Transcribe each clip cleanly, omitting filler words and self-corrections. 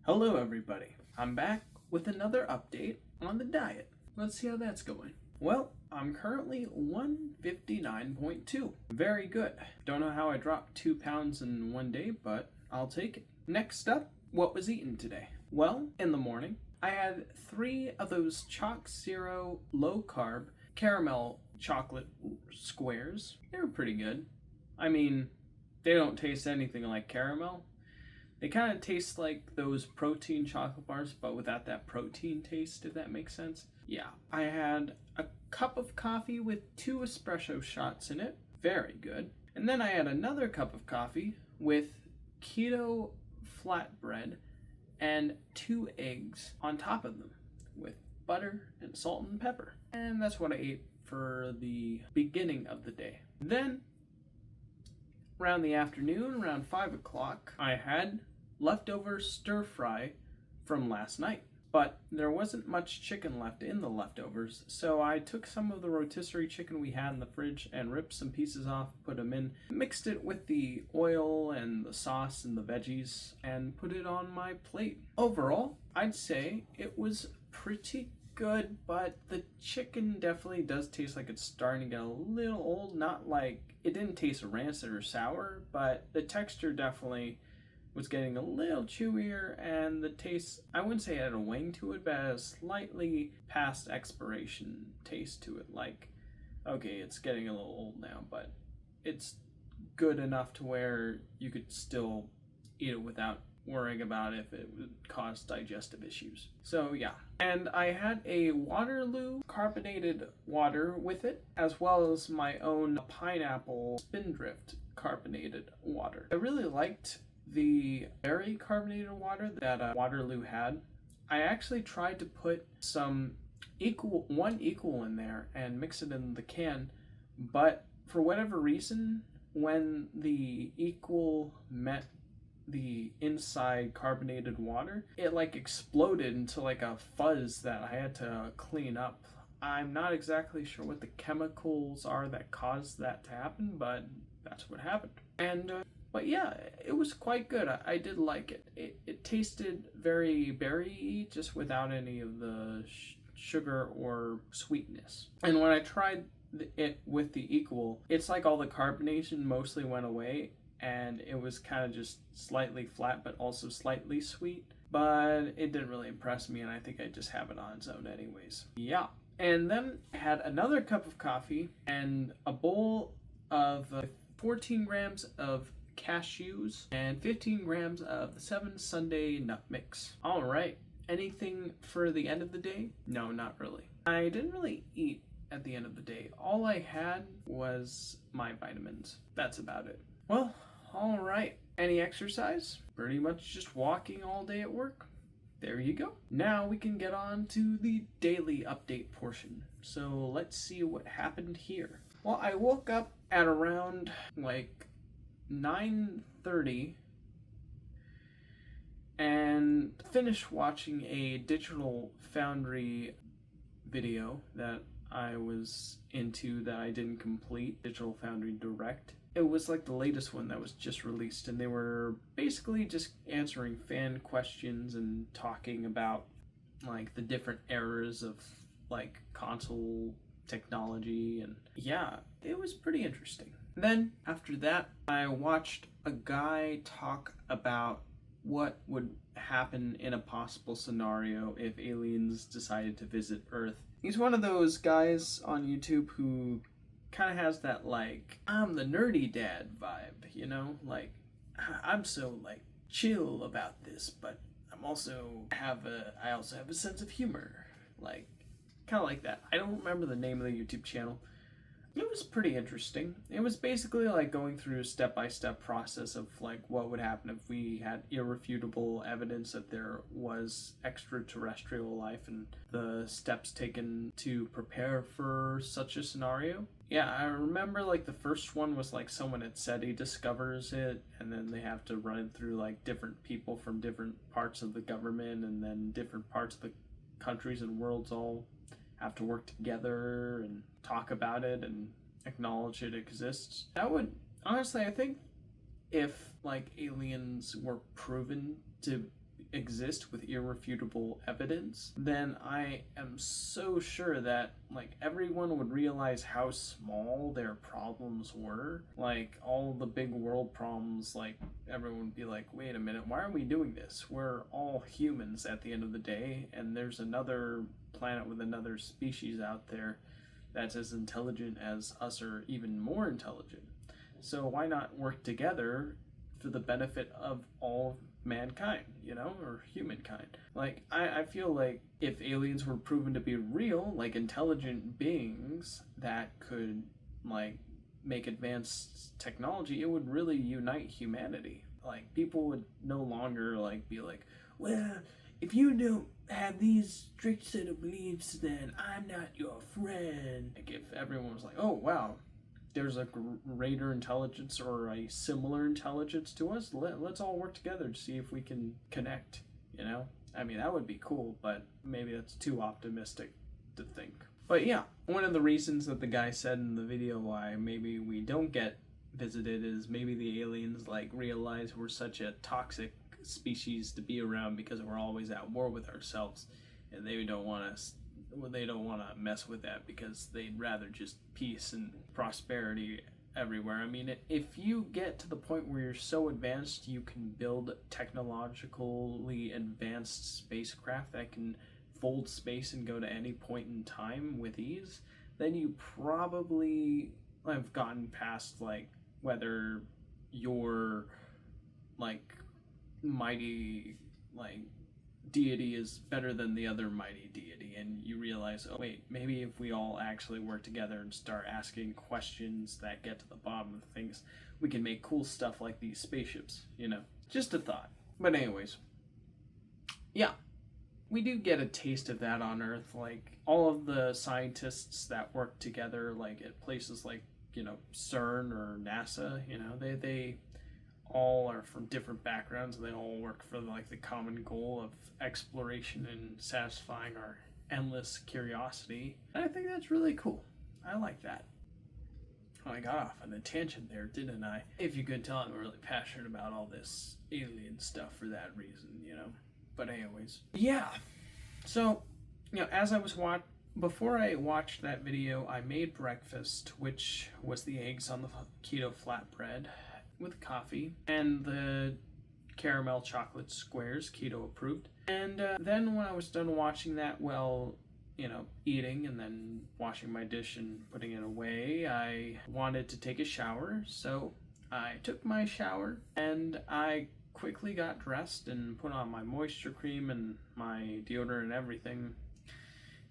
Hello everybody, I'm back with another update on the diet. Let's see how that's going. Well, I'm currently 159.2. Very good. Don't know how I dropped 2 pounds in one day, but I'll take it. Next up, what was eaten today? Well, in the morning, I had 3 of those Chalk Zero low carb caramel chocolate squares. They were pretty good. I mean, they don't taste anything like caramel. They kind of taste like those protein chocolate bars, but without that protein taste, if that makes sense. Yeah, I had a cup of coffee with 2 espresso shots in it. Very good. And then I had another cup of coffee with keto flatbread and 2 eggs on top of them with butter and salt and pepper. And that's what I ate for the beginning of the day. Then around the afternoon, around 5 o'clock, I had leftover stir fry from last night. But there wasn't much chicken left in the leftovers, so I took some of the rotisserie chicken we had in the fridge and ripped some pieces off, put them in, mixed it with the oil and the sauce and the veggies, and put it on my plate. Overall, I'd say it was pretty good, but the chicken definitely does taste like it's starting to get a little old. Not like it didn't taste rancid or sour, but the texture definitely was getting a little chewier, and the taste, I wouldn't say it had a wing to it, but it had a slightly past expiration taste to it. Like, okay, it's getting a little old now, but it's good enough to where you could still eat it without worrying about if it would cause digestive issues. So yeah, and I had a Waterloo carbonated water with it, as well as my own pineapple Spindrift carbonated water. I really liked the berry carbonated water that Waterloo had. I actually tried to put some one equal in there and mix it in the can, but for whatever reason, when the equal met the inside carbonated water, it like exploded into like a fuzz that I had to clean up. I'm not exactly sure what the chemicals are that caused that to happen, but that's what happened. And but yeah, it was quite good. I did like it. It tasted very berry-y, just without any of the sugar or sweetness. And when I tried it with the equal, it's like all the carbonation mostly went away, and it was kind of just slightly flat, but also slightly sweet. But it didn't really impress me, and I think I just have it on its own anyways. Yeah. And then I had another cup of coffee and a bowl of 14 grams of cashews and 15 grams of the 7 Sunday nut mix. All right. Anything for the end of the day? No, not really. I didn't really eat at the end of the day. All I had was my vitamins. That's about it. Well, all right. Any exercise? Pretty much just walking all day at work. There you go. Now we can get on to the daily update portion. So let's see what happened here. Well, I woke up at around like 9:30 and finished watching a Digital Foundry video that I was into that I didn't complete, Digital Foundry Direct. It was like the latest one that was just released, and they were basically just answering fan questions and talking about like the different eras of like console technology, and yeah, it was pretty interesting. Then after that, I watched a guy talk about what would happen in a possible scenario if aliens decided to visit Earth. He's one of those guys on YouTube who kind of has that like, I'm the nerdy dad vibe, you know? Like, I'm so like chill about this, but I also have a sense of humor. Like, kind of like that. I don't remember the name of the YouTube channel. It was pretty interesting. It was basically like going through a step-by-step process of like what would happen if we had irrefutable evidence that there was extraterrestrial life and the steps taken to prepare for such a scenario. Yeah, I remember like the first one was like someone at SETI discovers it, and then they have to run it through like different people from different parts of the government, and then different parts of the countries and worlds all have to work together and talk about it and acknowledge it exists. That would, honestly, I think if like aliens were proven to exist with irrefutable evidence, then I am so sure that like everyone would realize how small their problems were. Like all the big world problems, like everyone would be like, wait a minute, why are we doing this? We're all humans at the end of the day, and there's another planet with another species out there that's as intelligent as us or even more intelligent. So why not work together for the benefit of all mankind, or humankind? Like, I feel like if aliens were proven to be real, like intelligent beings that could, like, make advanced technology, it would really unite humanity. Like, people would no longer, like, be like, well, if you don't have these strict set of beliefs, then I'm not your friend. Like, if everyone was like, oh, wow, there's a greater intelligence or a similar intelligence to us, let's all work together to see if we can connect, I mean, that would be cool, but maybe that's too optimistic to think. But yeah, one of the reasons that the guy said in the video why maybe we don't get visited is maybe the aliens like realize we're such a toxic species to be around because we're always at war with ourselves, and they don't want to mess with that because they'd rather just peace and prosperity everywhere. I mean, if you get to the point where you're so advanced you can build technologically advanced spacecraft that can fold space and go to any point in time with ease, then you probably have gotten past like whether you're like mighty like deity is better than the other mighty deity, and you realize, oh wait, maybe if we all actually work together and start asking questions that get to the bottom of things, we can make cool stuff like these spaceships, just a thought. But anyways, yeah, we do get a taste of that on Earth. Like all of the scientists that work together like at places like CERN or NASA, they all are from different backgrounds, and they all work for like the common goal of exploration and satisfying our endless curiosity. And I think that's really cool. I like that. Oh, I got off on a tangent there, didn't I? If you could tell, I'm really passionate about all this alien stuff for that reason, But anyways, yeah. So, as I was before I watched that video, I made breakfast, which was the eggs on the keto flatbread with coffee and the caramel chocolate squares, keto approved. And then when I was done watching that, eating and then washing my dish and putting it away, I wanted to take a shower. So I took my shower and I quickly got dressed and put on my moisture cream and my deodorant and everything.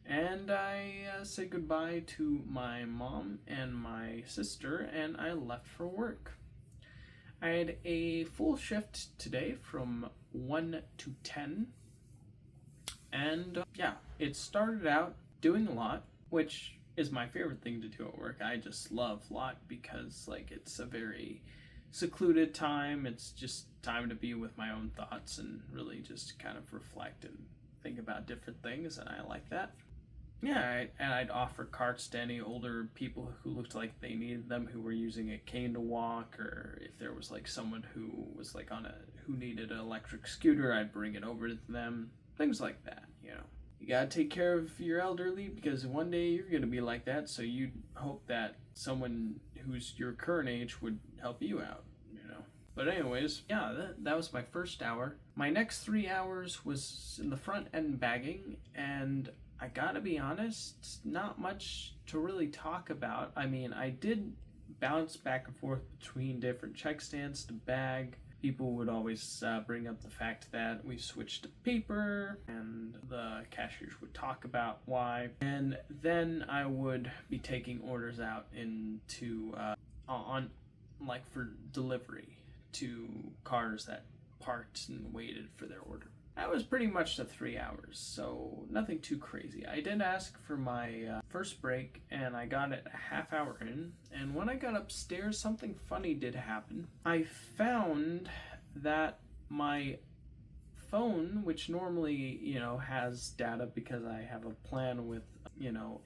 And I said goodbye to my mom and my sister, and I left for work. I had a full shift today from 1 to 10, and it started out doing a lot, which is my favorite thing to do at work. I just love lot because it's a very secluded time. It's just time to be with my own thoughts and really just kind of reflect and think about different things, and I like that. Yeah, and I'd offer carts to any older people who looked like they needed them, who were using a cane to walk, or if there was someone who was who needed an electric scooter, I'd bring it over to them. Things like that, You gotta take care of your elderly because one day you're gonna be like that, so you'd hope that someone who's your current age would help you out, But anyways, yeah, that was my first hour. My next 3 hours was in the front end bagging, and I gotta be honest, not much to really talk about. I mean, I did bounce back and forth between different check stands to bag. People would always bring up the fact that we switched to paper, and the cashiers would talk about why. And then I would be taking orders out into for delivery to cars that parked and waited for their order. That was pretty much the 3 hours, so nothing too crazy. I did ask for my first break, and I got it a half hour in, and when I got upstairs, something funny did happen. I found that my phone, which normally, has data because I have a plan with,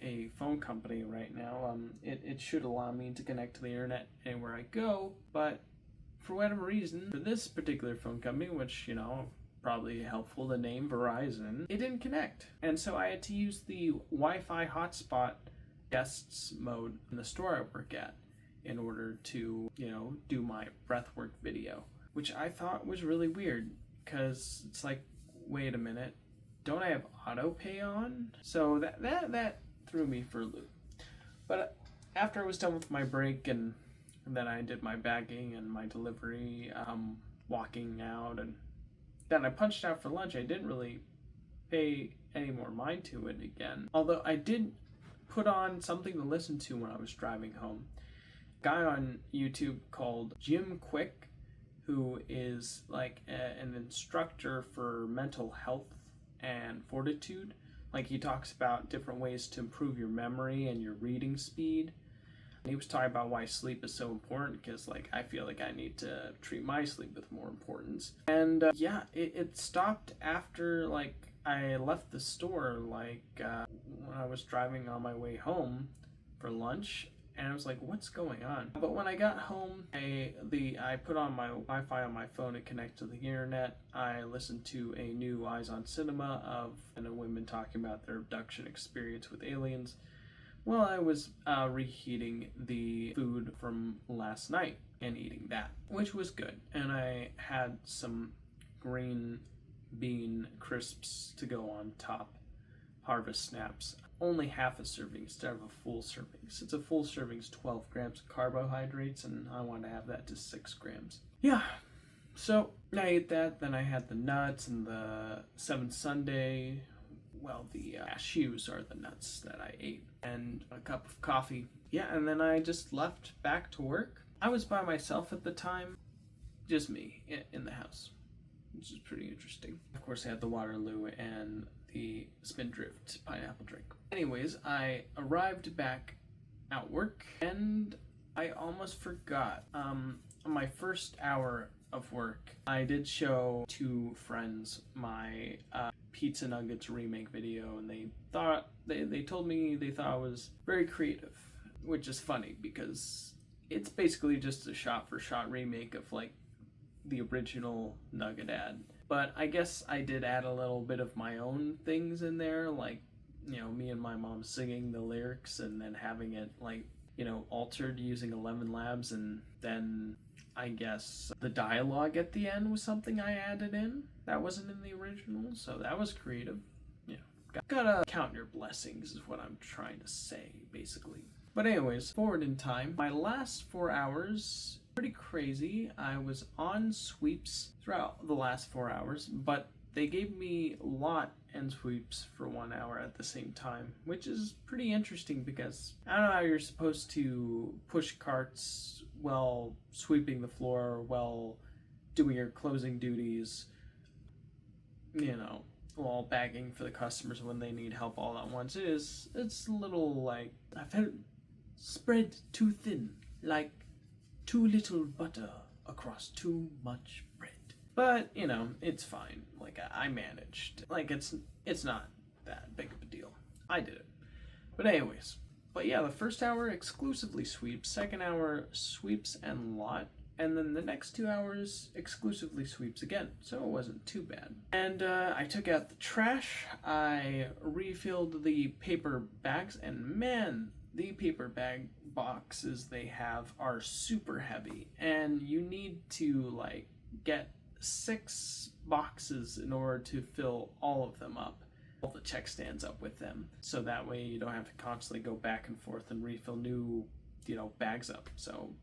a phone company right now, it should allow me to connect to the internet anywhere I go, but for whatever reason, for this particular phone company, which, probably helpful, the name Verizon, it didn't connect. And so I had to use the Wi-Fi hotspot guests mode in the store I work at in order to, do my breathwork video, which I thought was really weird because it's like, wait a minute, don't I have auto pay on? So that threw me for a loop. But after I was done with my break and then I did my bagging and my delivery, walking out, and then I punched out for lunch, I didn't really pay any more mind to it again. Although I did put on something to listen to when I was driving home. A guy on YouTube called Jim Quick, who is like an instructor for mental health and fortitude. Like, he talks about different ways to improve your memory and your reading speed. He was talking about why sleep is so important, because I feel like I need to treat my sleep with more importance. And it stopped after I left the store, when I was driving on my way home for lunch, and I was like, what's going on? But when I got home, I put on my Wi-Fi on my phone and connect to the internet. I listened to a new Eyes on Cinema of women talking about their abduction experience with aliens. Well, I was reheating the food from last night and eating that, which was good. And I had some green bean crisps to go on top, Harvest Snaps. Only half a serving instead of a full serving. Since a full serving is 12 grams of carbohydrates, and I want to have that to 6 grams. Yeah, so I ate that. Then I had the nuts and the 7 Sunday. Well, the cashews are the nuts that I ate, and a cup of coffee. Yeah, and then I just left back to work. I was by myself at the time, just me in the house, which is pretty interesting. Of course, I had the Waterloo and the Spindrift pineapple drink. Anyways, I arrived back at work, and I almost forgot. On my first hour of work, I did show 2 friends my pizza nuggets remake video, and they told me they thought it was very creative, which is funny because it's basically just a shot-for-shot remake of the original nugget ad. But I guess I did add a little bit of my own things in there, me and my mom singing the lyrics and then having it altered using 11 Labs, and then I guess the dialogue at the end was something I added in that wasn't in the original, so that was creative. Gotta count your blessings is what I'm trying to say, basically. But anyways, forward in time, my last 4 hours, pretty crazy. I was on sweeps throughout the last 4 hours, but they gave me lot and sweeps for 1 hour at the same time, which is pretty interesting because I don't know how you're supposed to push carts while sweeping the floor, while doing your closing duties, while bagging for the customers when they need help all at once. It's a little I felt spread too thin, like too little butter across too much bread. But, it's fine. I managed. It's not that big of a deal. I did it. But anyways. But yeah, the first hour exclusively sweeps, second hour sweeps and lot, and then the next 2 hours exclusively sweeps again. So it wasn't too bad. And I took out the trash. I refilled the paper bags, and man, the paper bag boxes they have are super heavy, and you need to get 6 boxes in order to fill all of them up, all the check stands up with them, so that way you don't have to constantly go back and forth and refill new bags up. So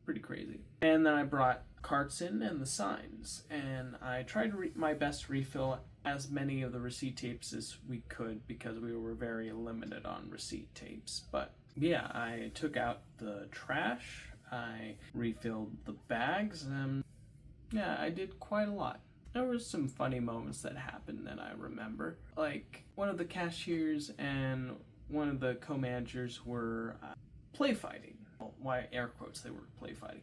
pretty crazy. And then I brought carts in and the signs, and I tried to my best to refill as many of the receipt tapes as we could because we were very limited on receipt tapes. But yeah, I took out the trash, I refilled the bags, and yeah, I did quite a lot. There were some funny moments that happened that I remember. One of the cashiers and one of the co-managers were play fighting. Well, why air quotes, they were play fighting.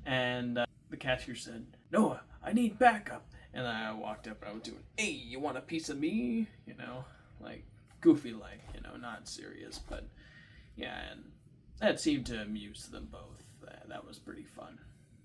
And the cashier said, "Noah, I need backup." And I walked up and I was doing, "Hey, you want a piece of me?" Goofy not serious, but yeah, and that seemed to amuse them both. That was pretty fun.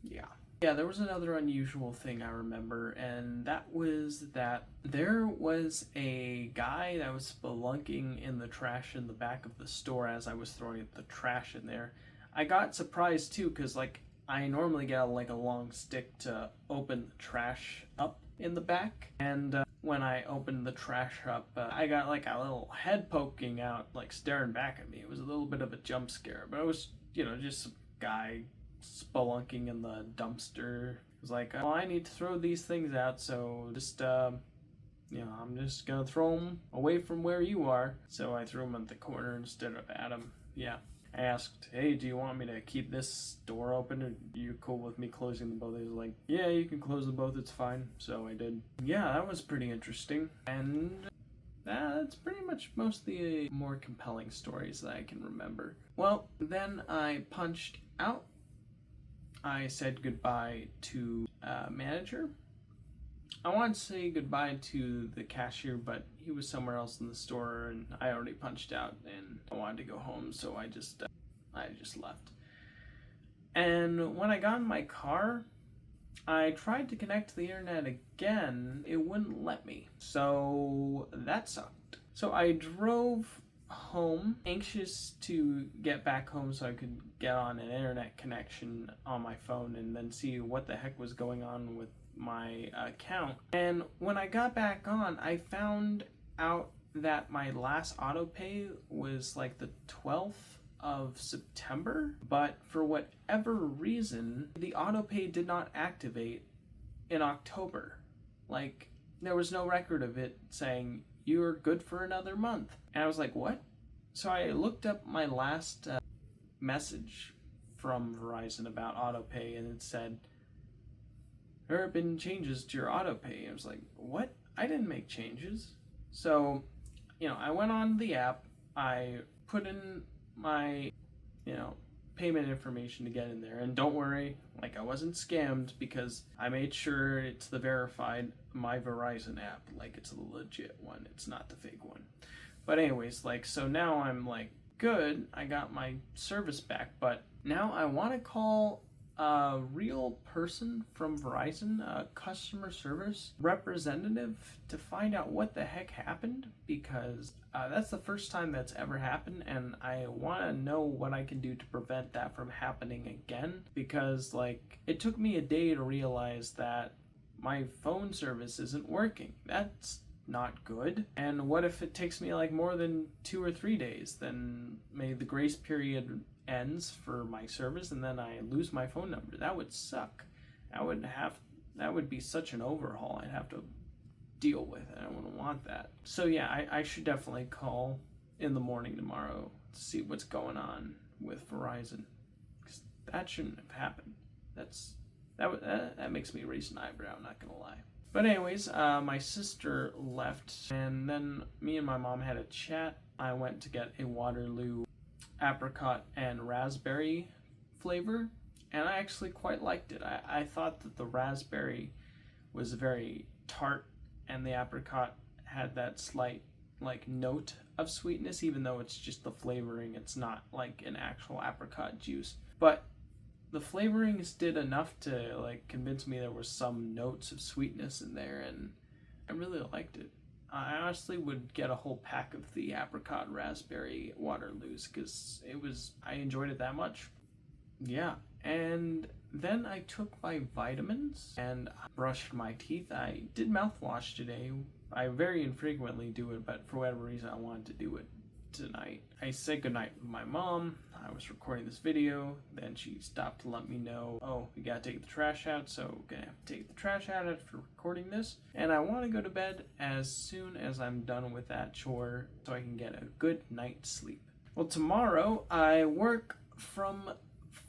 Yeah. Yeah, there was another unusual thing I remember, and that was that there was a guy that was spelunking in the trash in the back of the store as I was throwing the trash in there. I got surprised too, because like I normally get like a long stick to open the trash up in the back, and when I opened the trash up, I got like a little head poking out, like staring back at me. It was a little bit of a jump scare, but it was, just a guy spelunking in the dumpster. It was like, well, I need to throw these things out, so just, I'm just gonna throw them away from where you are. So I threw them at the corner instead of at him. Yeah. I asked, hey, do you want me to keep this door open? Or are you cool with me closing them both? He was like, yeah, you can close them both, it's fine. So I did. Yeah, that was pretty interesting. And that's pretty much most of the more compelling stories that I can remember. Well, then I punched out. I said goodbye to manager. I wanted to say goodbye to the cashier, but he was somewhere else in the store, and I already punched out, and I wanted to go home, so I just left. And when I got in my car, I tried to connect to the internet again. It wouldn't let me, so that sucked. So I drove home, anxious to get back home so I could get on an internet connection on my phone and then see what the heck was going on with my account. And when I got back on, I found out that my last auto pay was like the 12th of September, but for whatever reason, the auto pay did not activate in October. Like, there was no record of it saying you're good for another month. And I was like, what? So I looked up my last message from Verizon about auto pay, and it said, there have been changes to your auto pay. I was like, what? I didn't make changes. So, I went on the app, I put in my, payment information to get in there. And don't worry, like I wasn't scammed because I made sure it's the verified My Verizon app. Like it's the legit one. It's not the fake one. But anyways, so now I'm like, good, I got my service back, but now I want to call a real person from Verizon, a customer service representative, to find out what the heck happened, because that's the first time that's ever happened, and I want to know what I can do to prevent that from happening again, because it took me a day to realize that my phone service isn't working. That's not good. And what if it takes me more than 2 or 3 days? Then maybe the grace period ends for my service and then I lose my phone number. That would suck. That would be such an overhaul I'd have to deal with, and I wouldn't want that. So yeah, I should definitely call in the morning tomorrow to see what's going on with Verizon, because that shouldn't have happened. That makes me raise an eyebrow, not gonna lie. But anyways, my sister left, and then me and my mom had a chat. I went to get a Waterloo apricot and raspberry flavor, and I actually quite liked it. I thought that the raspberry was very tart, and the apricot had that slight note of sweetness, even though it's just the flavoring. It's not like an actual apricot juice, but the flavorings did enough to convince me there was some notes of sweetness in there, and I really liked it. I honestly would get a whole pack of the apricot raspberry Waterloos because I enjoyed it that much. Yeah, and then I took my vitamins and I brushed my teeth. I did mouthwash today. I very infrequently do it, but for whatever reason I wanted to do it tonight. I said goodnight with my mom. I was recording this video, then she stopped to let me know, oh, we gotta take the trash out, so we're gonna have to take the trash out after recording this. And I want to go to bed as soon as I'm done with that chore so I can get a good night's sleep. Well, tomorrow I work from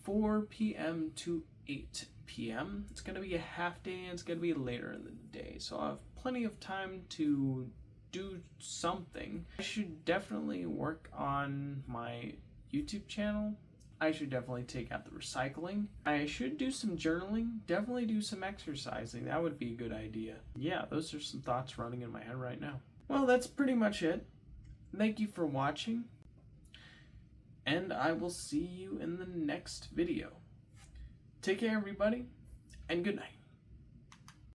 4 p.m. to 8 p.m. It's gonna be a half day and it's gonna be later in the day, so I'll have plenty of time to do something. I should definitely work on my YouTube channel. I should definitely take out the recycling. I should do some journaling, definitely do some exercising. That would be a good idea. Yeah, those are some thoughts running in my head right now. Well, that's pretty much it. Thank you for watching, and I will see you in the next video. Take care, everybody, and good night.